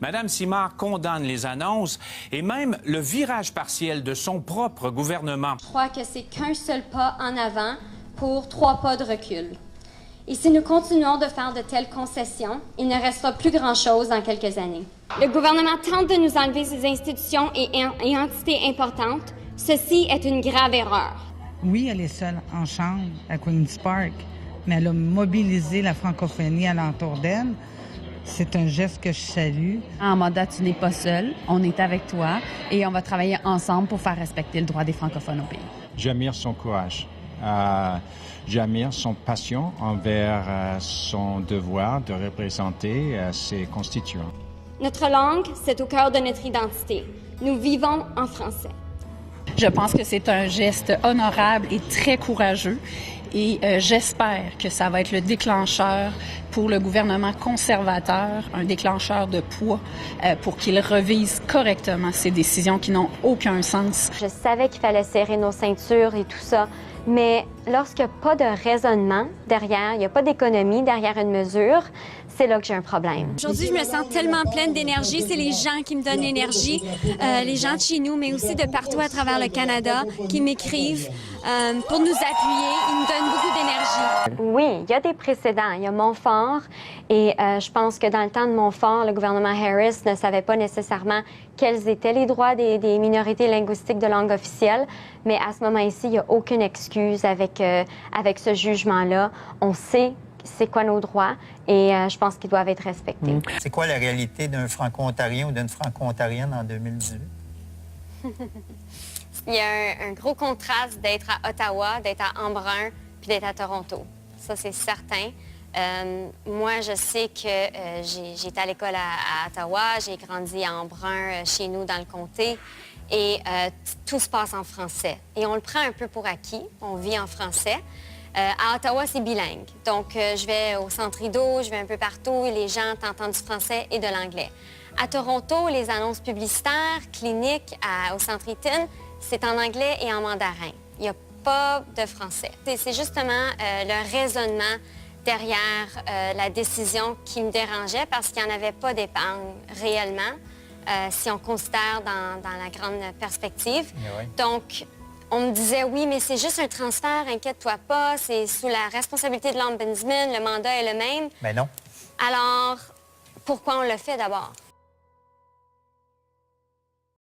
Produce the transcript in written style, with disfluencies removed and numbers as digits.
Mme Simard condamne les annonces et même le virage partiel de son propre gouvernement. Je crois que c'est qu'un seul pas en avant pour 3 pas de recul. Et si nous continuons de faire de telles concessions, il ne restera plus grand-chose dans quelques années. Le gouvernement tente de nous enlever ces institutions et entités importantes. Ceci est une grave erreur. Oui, elle est seule en chambre à Queen's Park, mais elle a mobilisé la francophonie alentour d'elle. C'est un geste que je salue. En mandat, tu n'es pas seul, on est avec toi et on va travailler ensemble pour faire respecter le droit des francophones au pays. J'admire son courage. J'admire son passion envers son devoir de représenter ses constituants. Notre langue, c'est au cœur de notre identité. Nous vivons en français. Je pense que c'est un geste honorable et très courageux et j'espère que ça va être le déclencheur pour le gouvernement conservateur, un déclencheur de poids pour qu'il revise correctement ces décisions qui n'ont aucun sens. Je savais qu'il fallait serrer nos ceintures et tout ça, mais lorsqu'il n'y a pas de raisonnement derrière, il n'y a pas d'économie derrière une mesure, c'est là que j'ai un problème. Aujourd'hui, je me sens tellement pleine d'énergie. C'est les gens qui me donnent l'énergie, les gens de chez nous, mais aussi de partout à travers le Canada, qui m'écrivent pour nous appuyer. Ils me donnent beaucoup d'énergie. Oui, il y a des précédents. Il y a Montfort et je pense que dans le temps de Montfort, le gouvernement Harris ne savait pas nécessairement quels étaient les droits des minorités linguistiques de langue officielle, mais à ce moment-ci, il n'y a aucune excuse avec ce jugement-là. On sait c'est quoi nos droits et je pense qu'ils doivent être respectés. C'est quoi la réalité d'un franco-ontarien ou d'une franco-ontarienne en 2018? Il y a un gros contraste d'être à Ottawa, d'être à Embrun, puis d'être à Toronto. Ça, c'est certain. Moi, je sais que j'étais à l'école à Ottawa, j'ai grandi à Embrun, chez nous, dans le comté, et tout se passe en français. Et on le prend un peu pour acquis, on vit en français. À Ottawa, c'est bilingue. Donc, je vais au Centre Rideau, je vais un peu partout et les gens t'entendent du français et de l'anglais. À Toronto, les annonces publicitaires, cliniques, au Centre Eaton, c'est en anglais et en mandarin. Il n'y a pas de français. C'est justement le raisonnement derrière la décision qui me dérangeait parce qu'il n'y en avait pas d'épargne réellement, si on considère dans la grande perspective. Oui. Donc, on me disait, oui, mais c'est juste un transfert, inquiète-toi pas, c'est sous la responsabilité de l'ombudsman, le mandat est le même. Mais non. Alors, pourquoi on le fait d'abord?